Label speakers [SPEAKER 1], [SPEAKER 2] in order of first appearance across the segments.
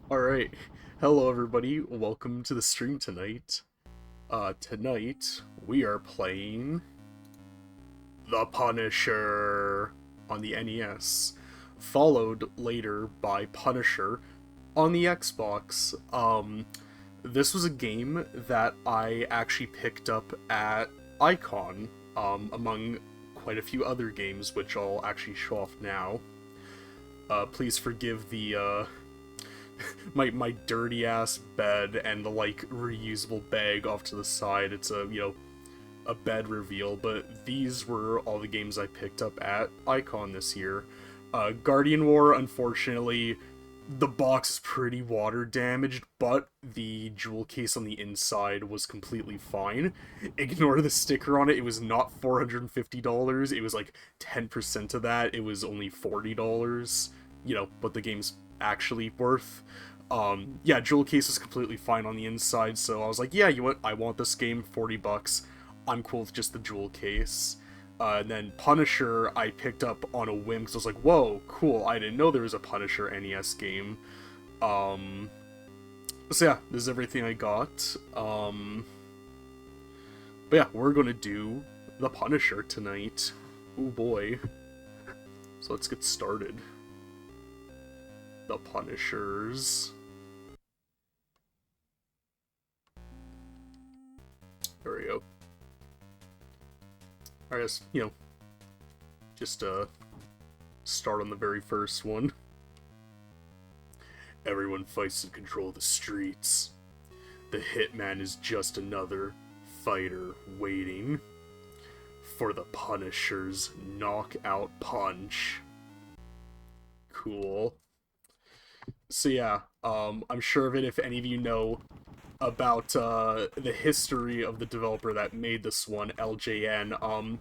[SPEAKER 1] Alright, hello everybody, welcome to the stream tonight. Tonight we are playing The Punisher on the NES, followed later by Punisher on the Xbox. This was a game that I actually picked up at Icon, among quite a few other games, which I'll actually show off now. Please forgive the, my dirty ass bed and the like reusable bag off to the side. It's a bed reveal, but these were all the games I picked up at Icon this year. Guardian War, unfortunately, the box is pretty water damaged, but the jewel case on the inside was completely fine. Ignore the sticker on it. It was not $450. It was like 10% of that. It was only $40. But the game's actually worth. Yeah, jewel case is completely fine on the inside, so I was like, yeah, I want this game, $40. I'm cool with just the jewel case. And then Punisher I picked up on a whim because I was like, whoa, cool, I didn't know there was a Punisher NES game. So yeah, this is everything I got. But yeah, we're gonna do the Punisher tonight. Oh boy. So let's get started. The Punishers. There we go. I guess, just start on the very first one. Everyone fights to control the streets. The Hitman is just another fighter waiting for the Punisher's knockout punch. Cool. So yeah, I'm sure of it if any of you know about the history of the developer that made this one, LJN.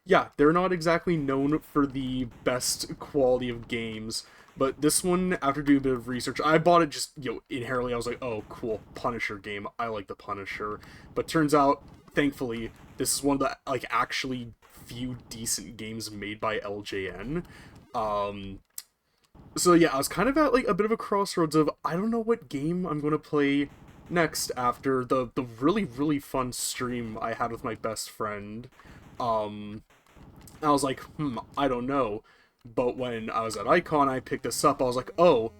[SPEAKER 1] Yeah, they're not exactly known for the best quality of games, but this one, after doing a bit of research, I bought it just, inherently, I was like, oh, cool, Punisher game, I like the Punisher. But turns out, thankfully, this is one of the, actually few decent games made by LJN. So yeah, I was kind of at, a bit of a crossroads of, I don't know what game I'm going to play next after the really, really fun stream I had with my best friend. I was like, I don't know. But when I was at Icon, I picked this up, I was like, oh,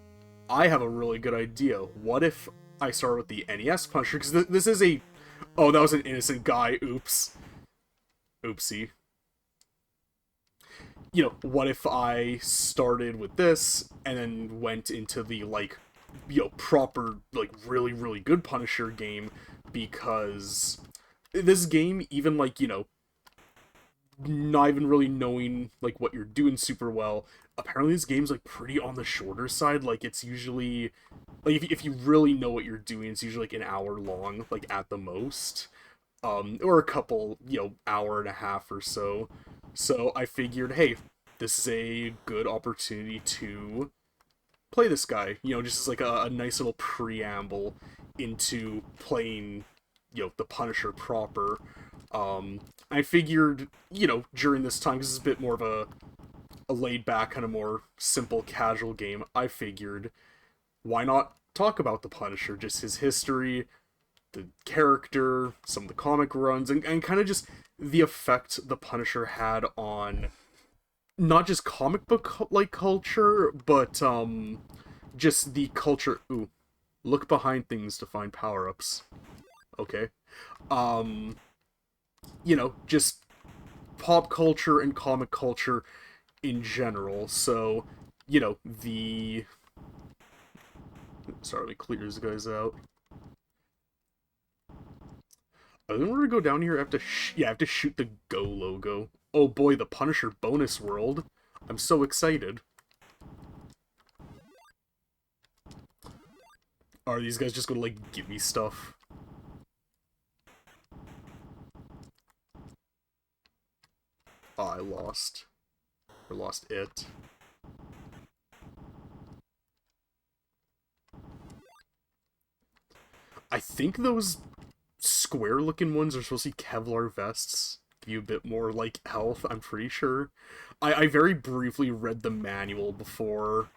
[SPEAKER 1] I have a really good idea. What if I start with the NES Punisher? Because this is a... Oh, that was an innocent guy. Oops. Oopsie. What if I started with this and then went into the, proper, really, really good Punisher game? Because this game, even, not even really knowing, what you're doing super well, apparently this game's, pretty on the shorter side. It's usually, if you really know what you're doing, it's usually, an hour long, at the most. Or a couple, hour and a half or so. So I figured, hey, this is a good opportunity to play this guy, just as a nice little preamble into playing, the Punisher proper. I figured, during this time, because it's a bit more of a laid back, kind of more simple, casual game, I figured, why not talk about the Punisher, just his history, the character, some of the comic runs, and kind of just the effect the Punisher had on not just comic book culture, but just the culture. Ooh, look behind things to find power-ups. Okay. Um, just pop culture and comic culture in general. So, the... Sorry, let me clear these guys out. I think we're gonna go down here. I have to I have to shoot the Go logo. Oh boy, the Punisher bonus world. I'm so excited. Are these guys just gonna, give me stuff? Oh, I lost. Or lost it. I think those square-looking ones are supposed to be Kevlar vests. Give you a bit more, health, I'm pretty sure. I very briefly read the manual before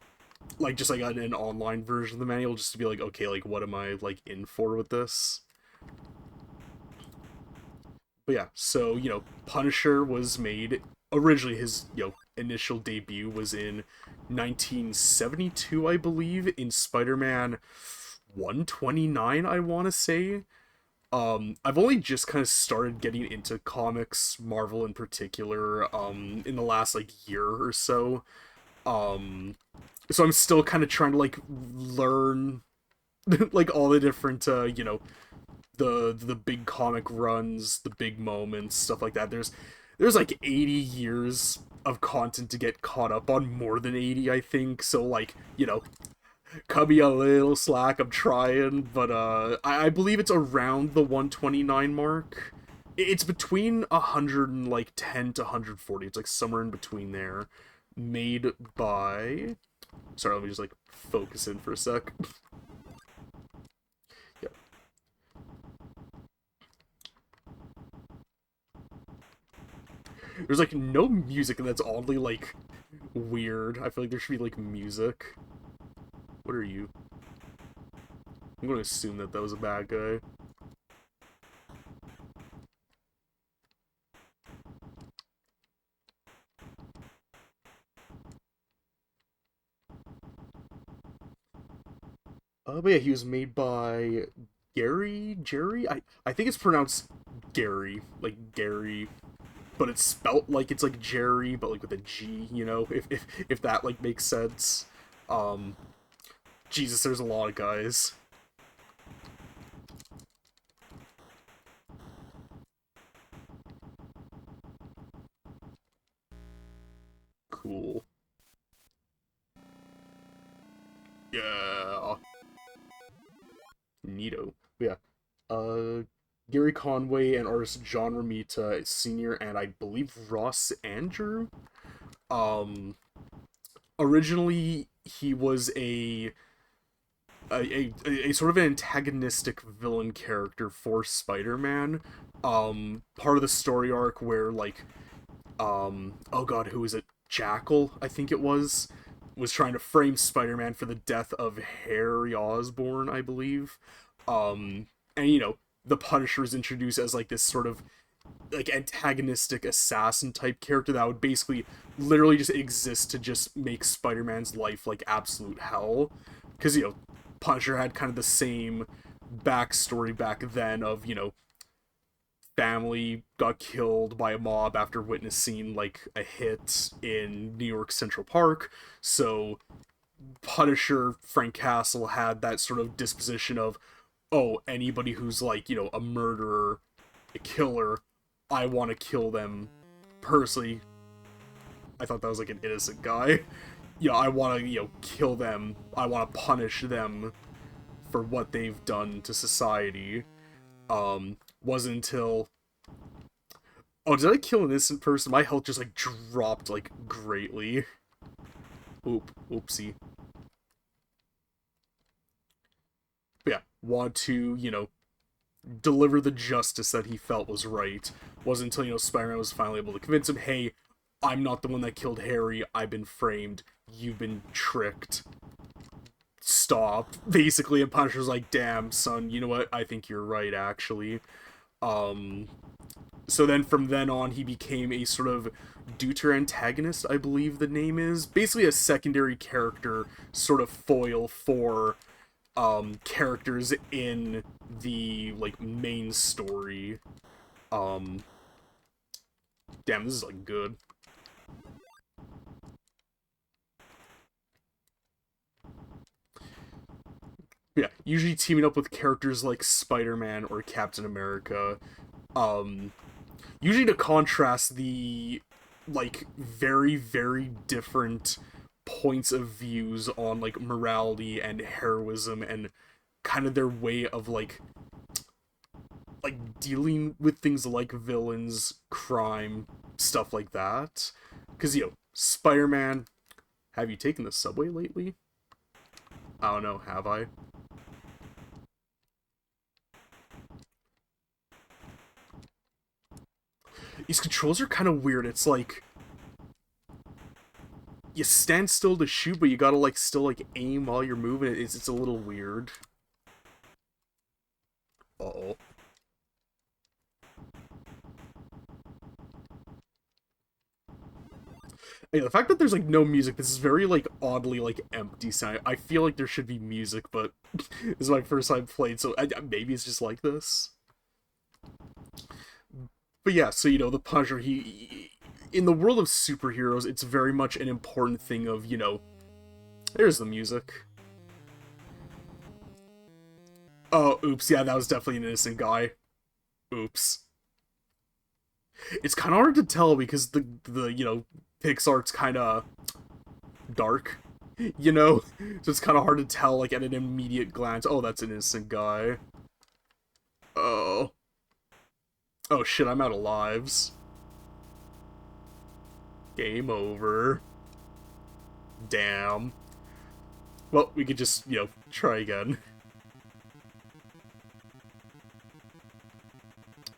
[SPEAKER 1] like just like an online version of the manual, just to be like, okay, like what am I like in for with this? But yeah, so Punisher was made originally. His initial debut was in 1972, I believe, in Spider-Man 129. I want to say. I've only just kind of started getting into comics, Marvel in particular, in the last like year or so. Um, so I'm still kind of trying to like learn like all the different the big comic runs, the big moments, stuff like that. There's like 80 years of content to get caught up on, more than 80, I think. So like, cut me a little slack. I'm trying, but I believe it's around the 129 mark. It's between 100 and like 10 to 140. It's like somewhere in between there. Made by, sorry, let me just like focus in for a sec. Yeah. There's like no music, and that's oddly like weird. I feel like there should be like music. What are you? I'm gonna assume that that was a bad guy. But yeah, he was made by Jerry. I think it's pronounced Gary, like Gary, but it's spelt like it's like Jerry, but like with a G. If that like makes sense. Um, Jesus, there's a lot of guys. Cool. Yeah. Neato. Yeah. Uh, Gary Conway and artist John Romita Sr. and I believe Ross Andrew. Um, Originally he was a sort of an antagonistic villain character for Spider-Man. Part of the story arc where like oh god, who is it? Jackal, I think it was trying to frame Spider-Man for the death of Harry Osborn, I believe. And the Punisher is introduced as like this sort of like antagonistic assassin type character that would basically literally just exist to just make Spider-Man's life like absolute hell. Because Punisher had kind of the same backstory back then of family got killed by a mob after witnessing like a hit in New York Central Park. So Punisher Frank Castle had that sort of disposition of, oh, anybody who's like a murderer, a killer, I want to kill them personally. I thought that was like an innocent guy. Yeah, I want to kill them. I want to punish them for what they've done to society. Wasn't until, oh, did I kill an innocent person? My health just like dropped like greatly. Oopsie. But yeah, want to deliver the justice that he felt was right. Wasn't until Spider-Man was finally able to convince him, hey, I'm not the one that killed Harry. I've been framed. You've been tricked. Stop. Basically, and Punisher's like, damn, son, you know what? I think you're right, actually. Um, so then from then on, he became a sort of deuter antagonist, I believe the name is. Basically a secondary character, sort of foil for characters in the like main story. Um Damn, this is like good. Yeah, usually teaming up with characters like Spider-Man or Captain America. Um Usually to contrast the like very different points of views on like morality and heroism and kind of their way of like dealing with things like villains, crime, stuff like that. Because Spider-Man. Have you taken the subway lately? I don't know. Have I? These controls are kind of weird. It's like you stand still to shoot, but you gotta, like, still, like, aim while you're moving. It's a little weird. Uh-oh. Yeah, the fact that there's, like, no music, this is very, like, oddly, like, empty sound. I feel like there should be music, but this is my first time played, so maybe it's just like this. But yeah, so, you know, the Punisher, in the world of superheroes, it's very much an important thing of, you know, there's the music. Oh, oops, yeah, that was definitely an innocent guy. Oops. It's kind of hard to tell because you know, Pixar's kind of dark, you know? So it's kind of hard to tell, like, at an immediate glance, oh, that's an innocent guy. Oh. Oh shit, I'm out of lives. Game over. Damn. Well, we could just, you know, try again.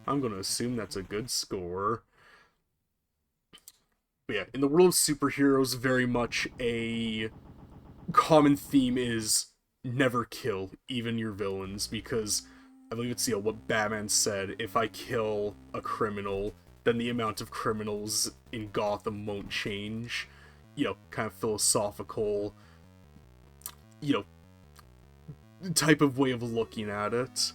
[SPEAKER 1] I'm gonna assume that's a good score. But yeah, in the world of superheroes, very much a common theme is never kill, even your villains, because I believe it's, you know, what Batman said, if I kill a criminal, then the amount of criminals in Gotham won't change. You know, kind of philosophical, you know, type of way of looking at it.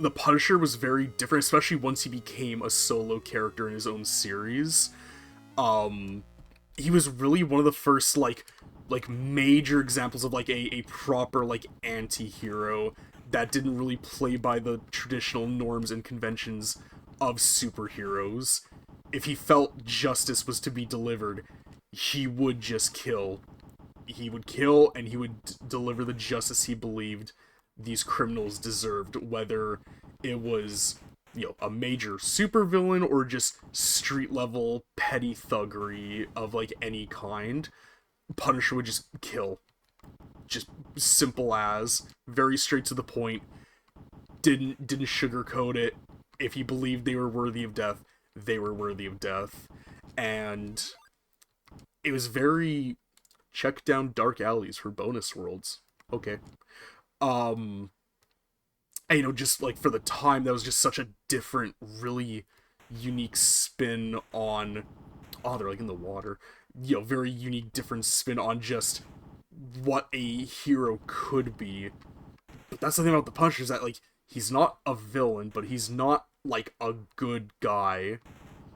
[SPEAKER 1] The Punisher was very different, especially once he became a solo character in his own series. He was really one of the first, like major examples of, like, a proper, like, anti-hero that didn't really play by the traditional norms and conventions of superheroes. If he felt justice was to be delivered, he would just kill. He would kill, and he would deliver the justice he believed these criminals deserved, whether it was, you know, a major supervillain or just street level petty thuggery of, like, any kind. Punisher would just kill. Just simple as, very straight to the point. Didn't sugarcoat it. If he believed they were worthy of death, they were worthy of death. And it was very check down dark alleys for bonus worlds. Okay. And, you know, just, like, for the time, that was just such a different, really unique spin on, oh, they're, like, in the water, you know, very unique, different spin on just what a hero could be. But that's the thing about the Punisher, is that, like, he's not a villain, but he's not, like, a good guy.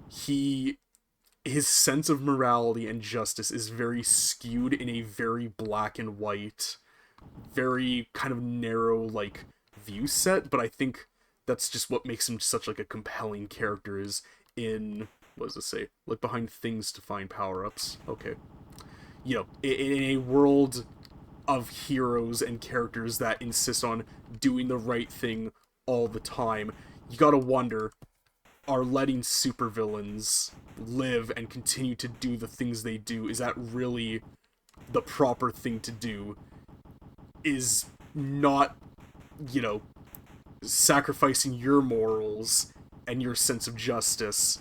[SPEAKER 1] His sense of morality and justice is very skewed in a very black and white, very kind of narrow, like, view set, but I think that's just what makes him such, like, a compelling character, is in, what does it say? Look behind things to find power-ups. Okay. You know, in a world of heroes and characters that insist on doing the right thing all the time, you gotta wonder, are letting supervillains live and continue to do the things they do, is that really the proper thing to do? Is not, you know, sacrificing your morals and your sense of justice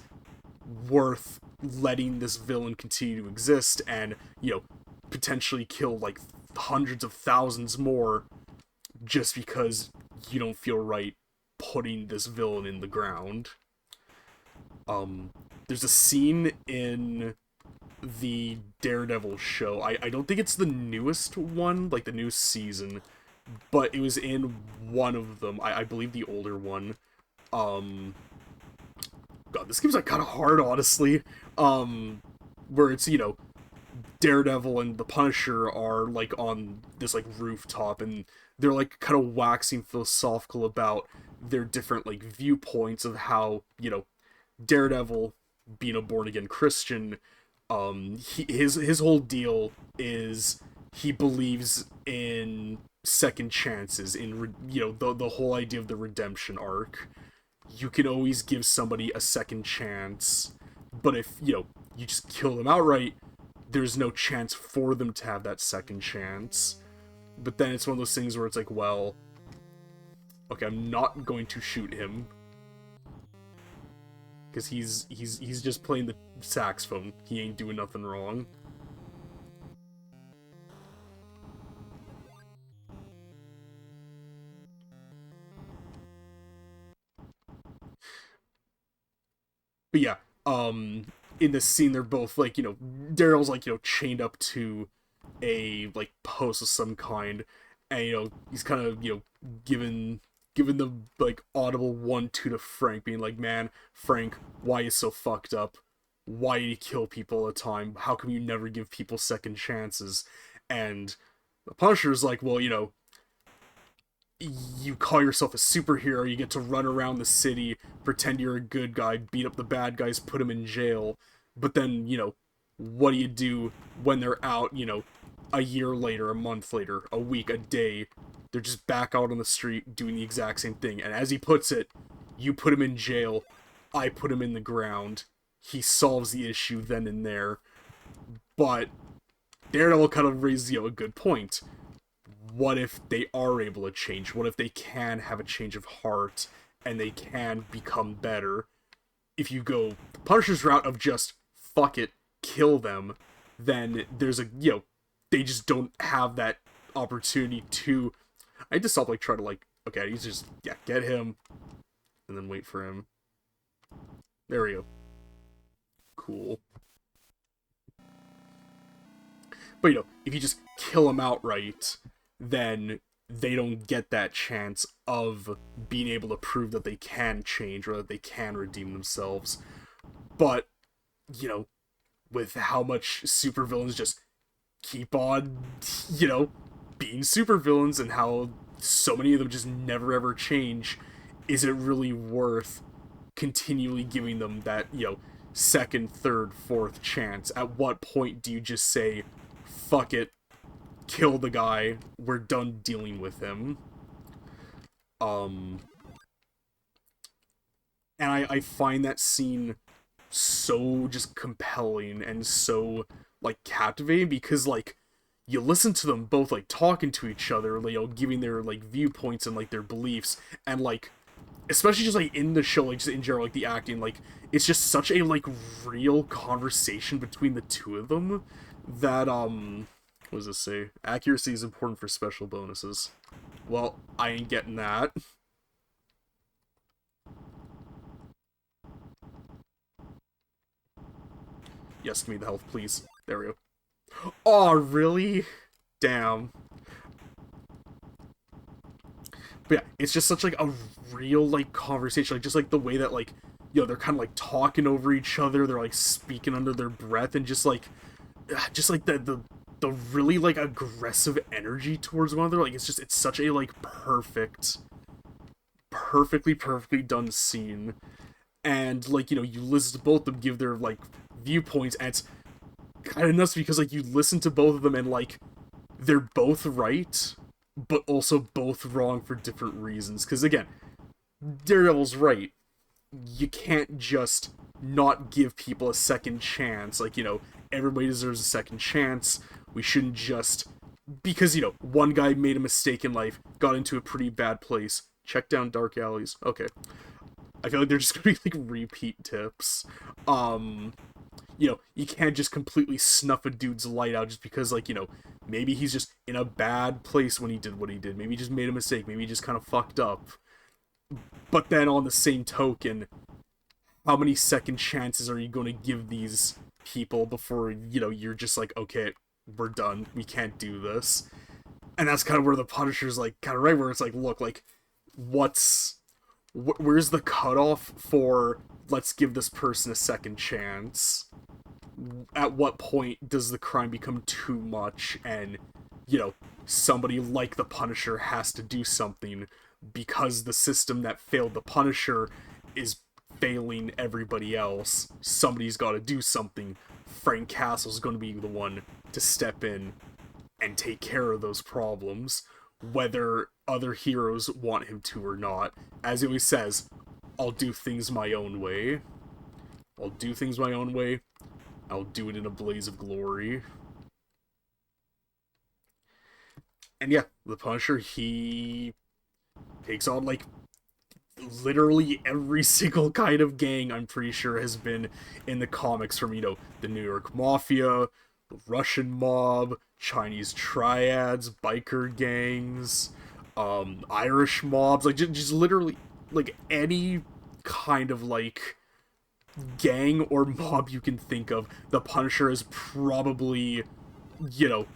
[SPEAKER 1] worth letting this villain continue to exist and, you know, potentially kill, like, hundreds of thousands more just because you don't feel right putting this villain in the ground? There's a scene in the Daredevil show. I don't think it's the newest one, like the newest season, but it was in one of them. I believe the older one. God, this game's, like, kind of hard, honestly. Where it's, you know, Daredevil and the Punisher are, like, on this, like, rooftop, and they're, like, kind of waxing philosophical about their different, like, viewpoints of how, you know, Daredevil, being a born-again Christian, his whole deal is he believes in second chances, in, you know, the whole idea of the redemption arc. You can always give somebody a second chance, but if, you know, you just kill them outright, there's no chance for them to have that second chance. But then it's one of those things where it's like, well, okay, I'm not going to shoot him, because he's just playing saxophone. He ain't doing nothing wrong. But yeah, in this scene, they're both like, Daryl's like, chained up to a like post of some kind, and he's kind of giving the like audible 1-2 to Frank, being like, man, Frank, why you so fucked up? Why do you kill people all the time? How come you never give people second chances? And the Punisher's like, well, you call yourself a superhero, you get to run around the city, pretend you're a good guy, beat up the bad guys, put them in jail, but then, what do you do when they're out, a year later, a month later, a week, a day? They're just back out on the street doing the exact same thing. And as he puts it, you put him in jail, I put him in the ground. He solves the issue then and there. But Daredevil kind of raises, a good point. What if they are able to change? What if they can have a change of heart and they can become better? If you go the Punisher's route of just fuck it, kill them, then there's they just don't have that opportunity to. I just stop try to okay, he's just get him and then wait for him. There we go. Cool. But if you just kill him outright, then they don't get that chance of being able to prove that they can change or that they can redeem themselves. But, with how much supervillains just keep on, being supervillains and how so many of them just never ever change, is it really worth continually giving them that, second, third, fourth chance? At what point do you just say, fuck it, kill the guy, we're done dealing with him? And I find that scene so just compelling and so captivating, because you listen to them both talking to each other, giving their viewpoints and their beliefs, and especially just in the show, just in general, the acting, it's just such a real conversation between the two of them that what does this say? Accuracy is important for special bonuses. Well, I ain't getting that. Yes, give me the health, please. There we go. Oh, really? Damn. But yeah, it's just such a real conversation, just the way that they're kind of talking over each other, they're speaking under their breath, and just the really aggressive energy towards one another. It's such a perfectly done scene. And you listen to both of them give their viewpoints, and it's kind of nuts because you listen to both of them and they're both right, but also both wrong for different reasons. Because again, Daredevil's right. You can't just not give people a second chance. Everybody deserves a second chance. We shouldn't just, because one guy made a mistake in life, got into a pretty bad place, check down dark alleys. Okay, I feel like they're just gonna be repeat tips. You can't just completely snuff a dude's light out just because maybe he's just in a bad place when he did what he did. Maybe he just made a mistake. Maybe he just kind of fucked up. But then on the same token, how many second chances are you going to give these people before, you're just okay, we're done. We can't do this. And that's kind of where the Punisher's kind of right, where it's look, where's the cutoff for let's give this person a second chance? At what point does the crime become too much and, somebody like the Punisher has to do something because the system that failed the Punisher is failing everybody else? Somebody's got to do something. Frank Castle's going to be the one to step in and take care of those problems, whether other heroes want him to or not. As he always says, I'll do things my own way. I'll do things my own way. I'll do it in a blaze of glory. And yeah, the Punisher, he takes on literally every single kind of gang, I'm pretty sure, has been in the comics, from, the New York Mafia, the Russian mob, Chinese triads, biker gangs, Irish mobs, like just literally like any kind of like gang or mob you can think of. The Punisher has probably, you know,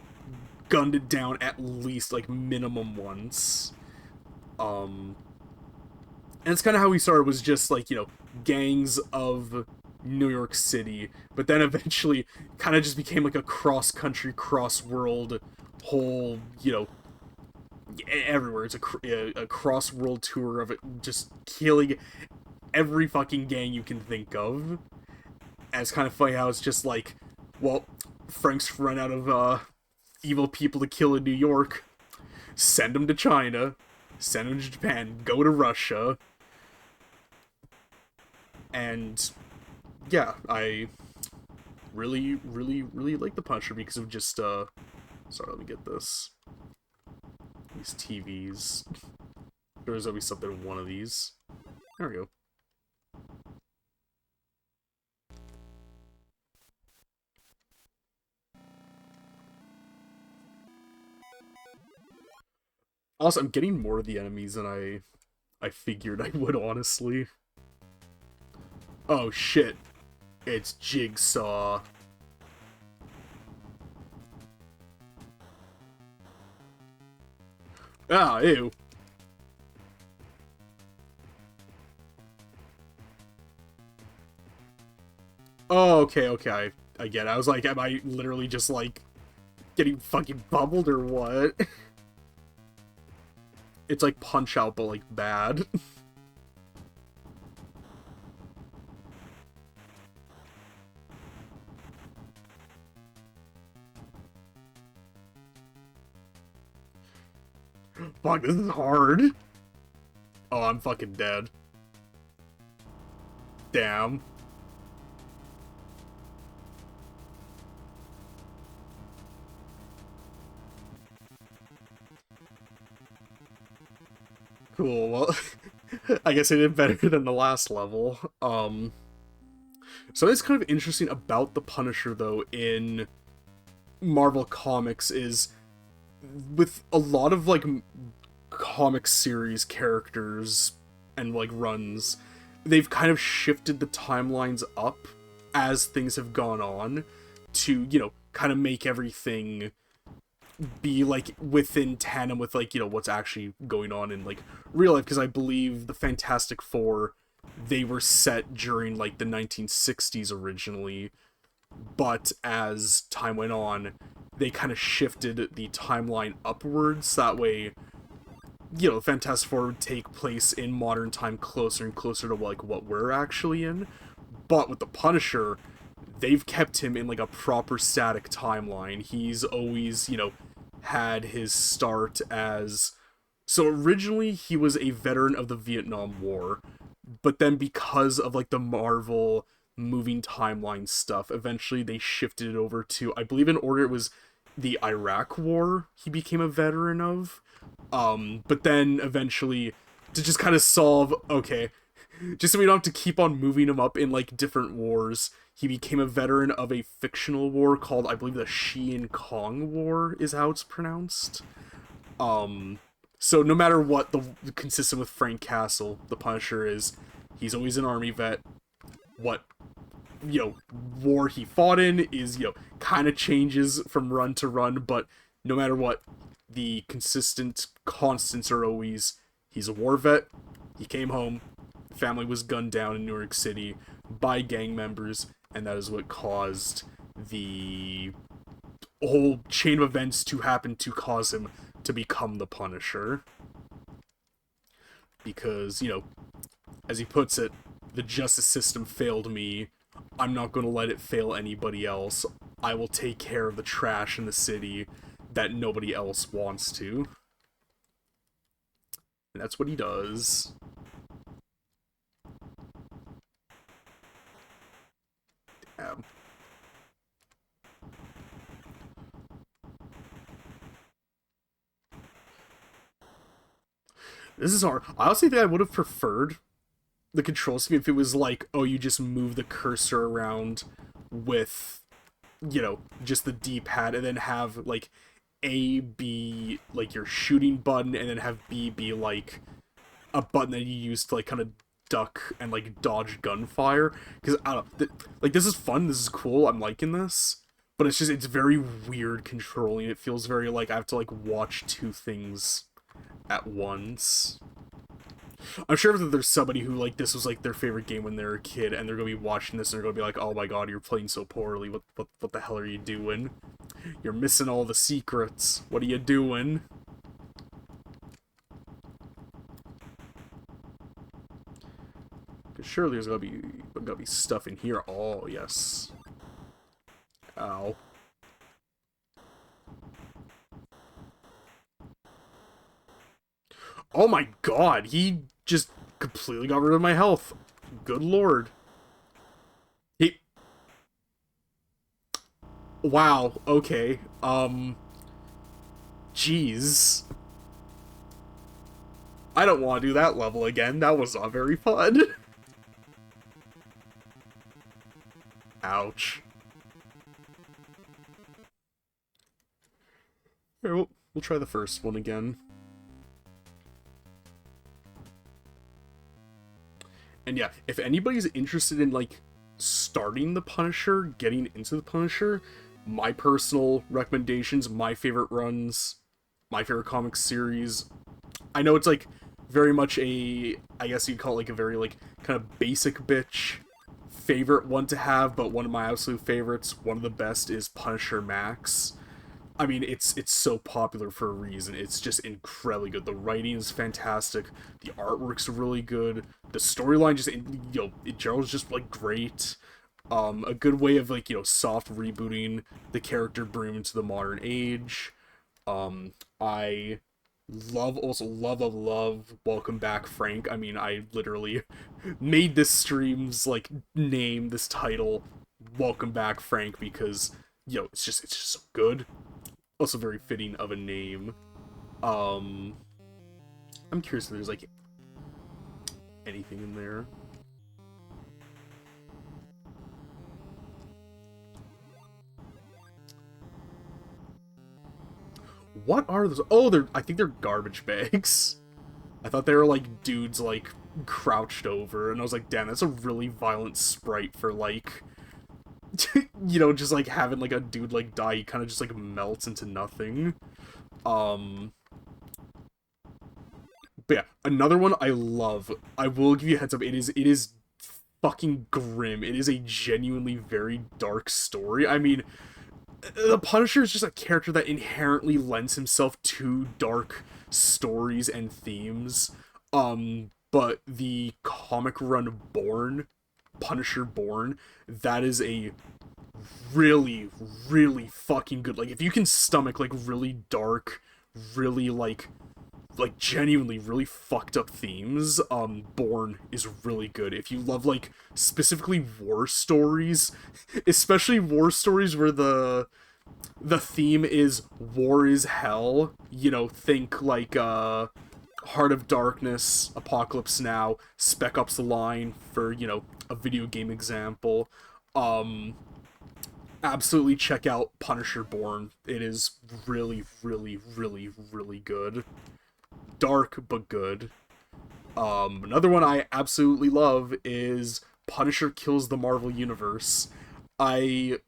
[SPEAKER 1] gunned it down at least like minimum once. Um, and it's kind of how we started, was just like, gangs of New York City, but then eventually kind of just became like a cross country, cross world whole, everywhere. It's a cross world tour of it, just killing every fucking gang you can think of. And it's kind of funny how it's just like, well, Frank's run out of evil people to kill in New York. Send them to China. Send them to Japan. Go to Russia. And yeah, I really, really, really like the Punisher because of just sorry, let me get this. These TVs. There's always something in one of these. There we go. Also, I'm getting more of the enemies than I figured I would, honestly. Oh shit. It's Jigsaw. Ah, ew. Oh, okay, okay, I get it. I was like, am I literally just, like, getting fucking bubbled or what? It's like Punch-Out, but, like, bad. Fuck, this is hard. Oh, I'm fucking dead. Damn. Cool, well, I guess I did better than the last level. So it's kind of interesting about the Punisher, though, in Marvel Comics is, with a lot of, like, comic series characters and, like, runs, they've kind of shifted the timelines up as things have gone on to, kind of make everything be like within tandem with, like, what's actually going on in, like, real life. Because I believe the Fantastic Four, they were set during, like, the 1960s originally, but as time went on, they kind of shifted the timeline upwards. That way, Fantastic Four would take place in modern time, closer and closer to, like, what we're actually in. But with the Punisher, they've kept him in, like, a proper static timeline. He's always, had his start as... So originally he was a veteran of the Vietnam War, but then because of, like, the Marvel moving timeline stuff, eventually they shifted it over to, I believe in order, it was the Iraq War he became a veteran of. But then eventually, to just kind of solve, okay, just so we don't have to keep on moving him up in, like, different wars, he became a veteran of a fictional war called, I believe, the Xi'an Kong War is how it's pronounced. Um, so no matter what, consistent with Frank Castle, the Punisher is, he's always an army vet. What, war he fought in is, kind of changes from run to run, but no matter what, the consistent constants are always, he's a war vet, he came home, family was gunned down in New York City by gang members, and that is what caused the whole chain of events to happen to cause him to become the Punisher. Because, as he puts it, the justice system failed me. I'm not going to let it fail anybody else. I will take care of the trash in the city that nobody else wants to. And that's what he does. Damn. This is hard. I honestly think I would have preferred the control scheme if it was like, oh, you just move the cursor around with, just the D-pad, and then have like A be like your shooting button, and then have B be like a button that you use to like kind of duck and like dodge gunfire. Because I don't like, this is fun, this is cool, I'm liking this, but it's very weird controlling. It feels very like I have to like watch two things at once. I'm sure that there's somebody who like this was like their favorite game when they were a kid, and they're gonna be watching this and they're gonna be like, "Oh my god, you're playing so poorly. What the hell are you doing? You're missing all the secrets. What are you doing?" 'Cause surely there's gonna be stuff in here. Oh yes. Ow. Oh my god, he just completely got rid of my health. Good lord. He. Wow. Okay. Jeez. I don't want to do that level again. That was not very fun. Ouch. Here, we'll try the first one again. And yeah, if anybody's interested in, like, starting the Punisher, getting into the Punisher, my personal recommendations, my favorite runs, my favorite comic series. I know it's, like, very much I guess you'd call it, like, a very, like, kind of basic bitch favorite one to have, but one of my absolute favorites, one of the best, is Punisher Max. I mean, it's so popular for a reason. It's just incredibly good. The writing is fantastic. The artwork's really good. The storyline just, in general is just, like, great. A good way of, like, soft rebooting the character, bring him into the modern age. I love Welcome Back, Frank. I mean, I literally made this stream's, like, name, this title, Welcome Back, Frank, because, it's just so good. Also very fitting of a name. I'm curious if there's like anything in there. What are those? Oh, I think they're garbage bags. I thought they were like dudes like crouched over, and I was like, damn, that's a really violent sprite for like just like having like a dude like die. He kind of just like melts into nothing. Um But yeah, another one I love. I will give you a heads up. It is fucking grim. It is a genuinely very dark story. I mean, the Punisher is just a character that inherently lends himself to dark stories and themes. But the comic run Born, Punisher Born, that is a really, really fucking good. Like, if you can stomach like really dark, really like genuinely really fucked up themes, Born is really good. If you love like specifically war stories, especially war stories where the theme is war is hell, think like Heart of Darkness, Apocalypse Now, Spec Ops: The Line, for a video game example. um Absolutely check out Punisher Born. It is really, really, really, really good. Dark but good. Another one I absolutely love is Punisher Kills the Marvel Universe. I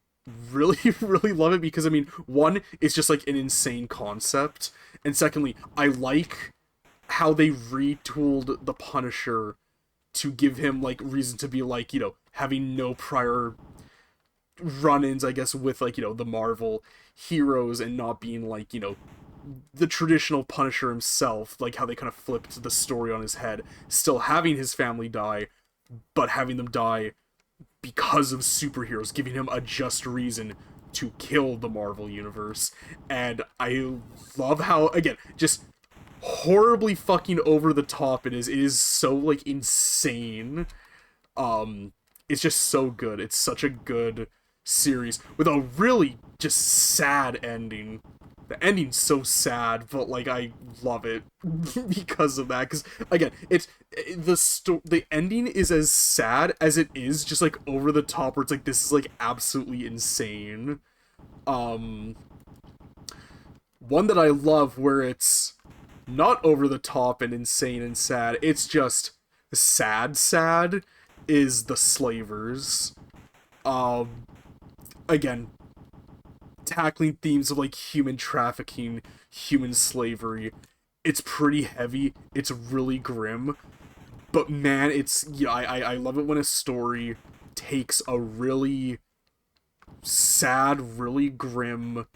[SPEAKER 1] really, really love it because, I mean, one, it's just like an insane concept, and secondly, I like how they retooled the Punisher to give him like reason to be like, having no prior run-ins, I guess, with like, the Marvel heroes, and not being like, the traditional Punisher himself, like how they kind of flipped the story on his head, still having his family die, but having them die because of superheroes, giving him a just reason to kill the Marvel universe. And I love how, again, just horribly fucking over the top it is. It is so like insane. It's just so good. It's such a good series with a really just sad ending. The ending's so sad, but like I love it because of that. Because again, it's the ending is as sad as it is just like over the top, where it's like this is like absolutely insane. Um, One that I love where it's not over the top and insane and sad. It's just sad. Is the Slavers. Um, Again, tackling themes of like human trafficking, human slavery. It's pretty heavy. It's really grim, but man, it's yeah. I love it when a story takes a really sad, really grim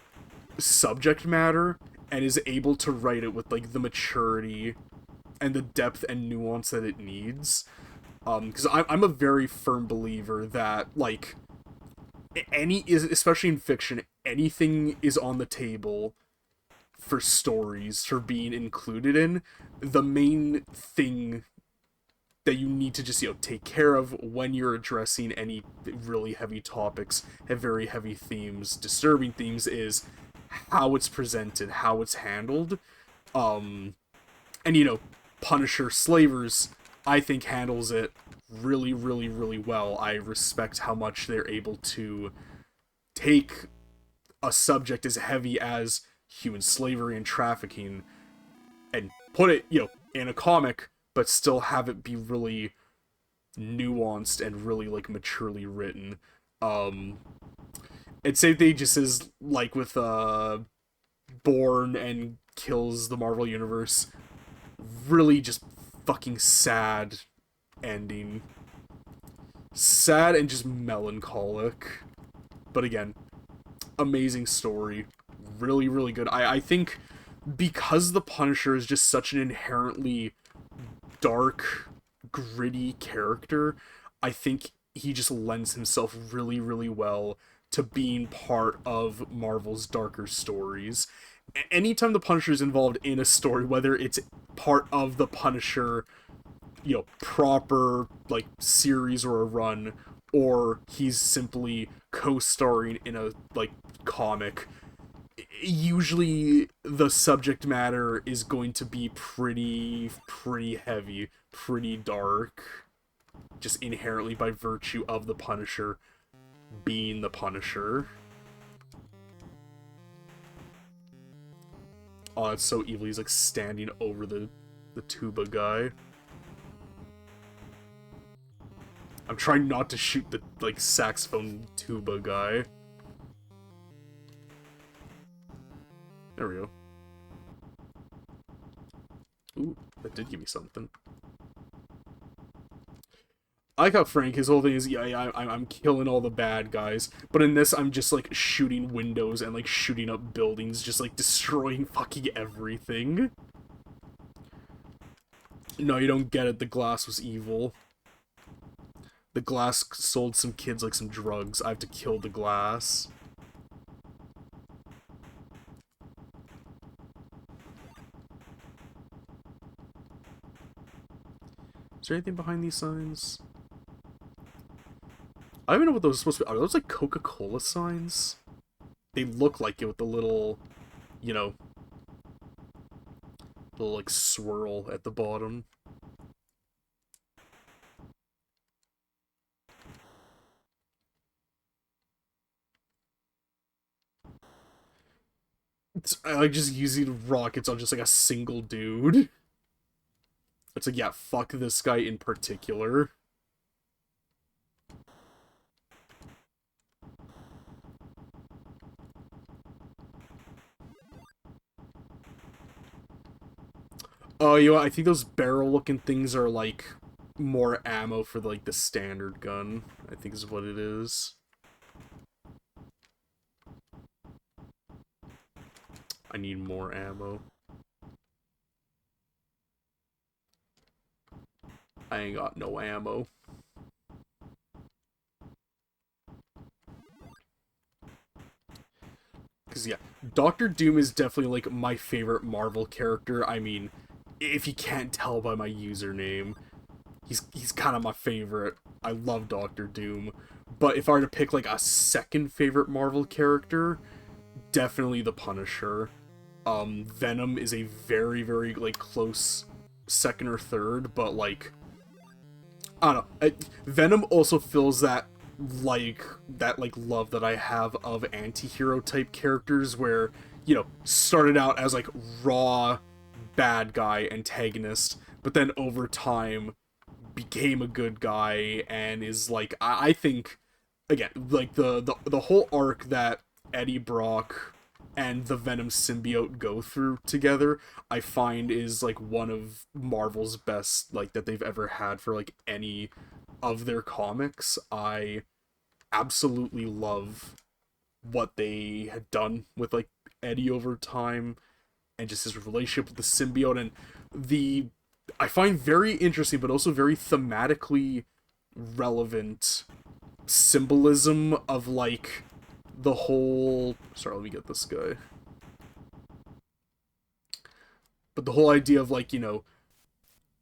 [SPEAKER 1] subject matter and is able to write it with like the maturity and the depth and nuance that it needs. Because I'm a very firm believer that like any is, especially in fiction, anything is on the table for stories for being included in. The main thing that you need to just take care of when you're addressing any really heavy topics, have very heavy themes, disturbing themes, is how it's presented, how it's handled. um and Punisher Slavers, I think, handles it really well. I respect how much they're able to take a subject as heavy as human slavery and trafficking and put it, in a comic, but still have it be really nuanced and really like maturely written. Um, and same thing just as like with Born and Kills the Marvel Universe. Really just fucking sad ending. Sad and just melancholic. But again, amazing story. Really good. I think because the Punisher is just such an inherently dark, gritty character, I think he just lends himself really well to being part of Marvel's darker stories. Anytime the Punisher is involved in a story, whether it's part of the Punisher, proper like series or a run, or he's simply co-starring in a like comic, usually the subject matter is going to be pretty heavy, pretty dark, just inherently by virtue of the Punisher being the Punisher. Oh, it's so evil. He's like standing over the tuba guy. I'm trying not to shoot the like saxophone tuba guy. There we go. Ooh, that did give me something. I like how Frank, his whole thing is, yeah, I'm killing all the bad guys, but in this, I'm just, like, shooting windows and, like, shooting up buildings, just, like, destroying fucking everything. No, you don't get it, the glass was evil. The glass sold some kids, like, some drugs. I have to kill the glass. Is there anything behind these signs? I don't even know what those are supposed to be. Are those like Coca-Cola signs? They look like it with the little, little like swirl at the bottom. I like just using rockets on just like a single dude. It's like, yeah, fuck this guy in particular. Oh, I think those barrel-looking things are, like, more ammo for, like, the standard gun, I think is what it is. I need more ammo. I ain't got no ammo. Because, yeah, Doctor Doom is definitely, like, my favorite Marvel character. I mean, if you can't tell by my username, he's kind of my favorite. I love Doctor Doom. But if I were to pick, like, a second favorite Marvel character, definitely the Punisher. Venom is a very, very, like, close second or third, but, like, I don't know. Venom also fills that love that I have of anti-hero type characters where, started out as, like, raw bad guy antagonist, but then over time became a good guy and is, like, I think, again, like, the whole arc that Eddie Brock and the Venom symbiote go through together, I find is, like, one of Marvel's best, like, that they've ever had for, like, any of their comics. I absolutely love what they had done with, like, Eddie over time and just his relationship with the symbiote, and the I find very interesting but also very thematically relevant symbolism of, like, the whole, sorry, let me get this guy, but the whole idea of, like,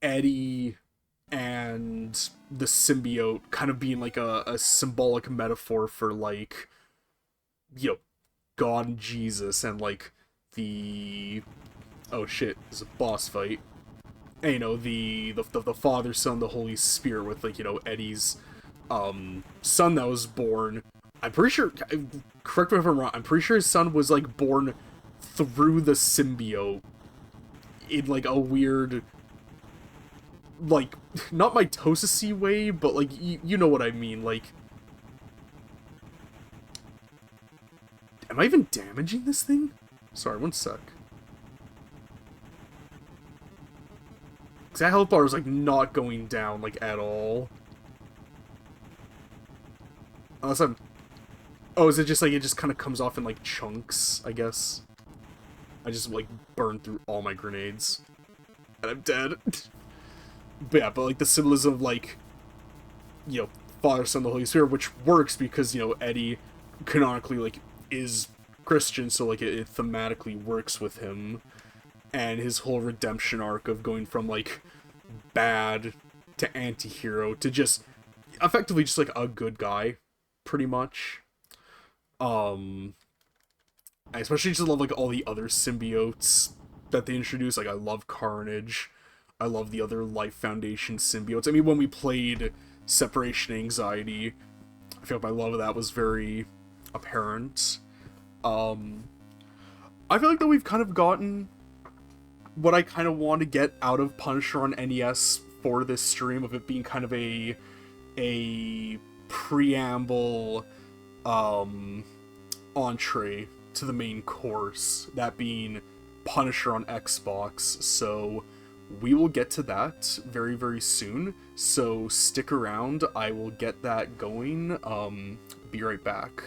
[SPEAKER 1] Eddie and the symbiote kind of being like a symbolic metaphor for, like, you know God and Jesus, and, like, the, oh shit, it's a boss fight, and, the Father, Son, the Holy Spirit, with, like, Eddie's son that was born. I'm pretty sure, correct me if I'm wrong, I'm pretty sure his son was, like, born through the symbiote in, like, a weird, like, not mitosis-y way, but, like, you know what I mean, like, am I even damaging this thing? Sorry, one sec. Because that health bar is, like, not going down, like, at all. Unless I'm... Oh, is it just, like, it just kind of comes off in, like, chunks, I guess? I just, like, burned through all my grenades. And I'm dead. But yeah, but, like, the symbolism of, like, Father, Son, the Holy Spirit, which works because, Eddie canonically, like, is Christian, so, like, it thematically works with him. And his whole redemption arc of going from, like, bad to anti-hero to just effectively just, like, a good guy, pretty much. I especially just love, like, all the other symbiotes that they introduce. Like, I love Carnage. I love the other Life Foundation symbiotes. I mean, when we played Separation Anxiety, I feel like my love of that was very apparent. I feel like that we've kind of gotten what I kind of want to get out of Punisher on NES for this stream, of it being kind of a preamble, entree to the main course, that being Punisher on Xbox. So we will get to that very, very soon, so stick around. I will get that going. Be right back.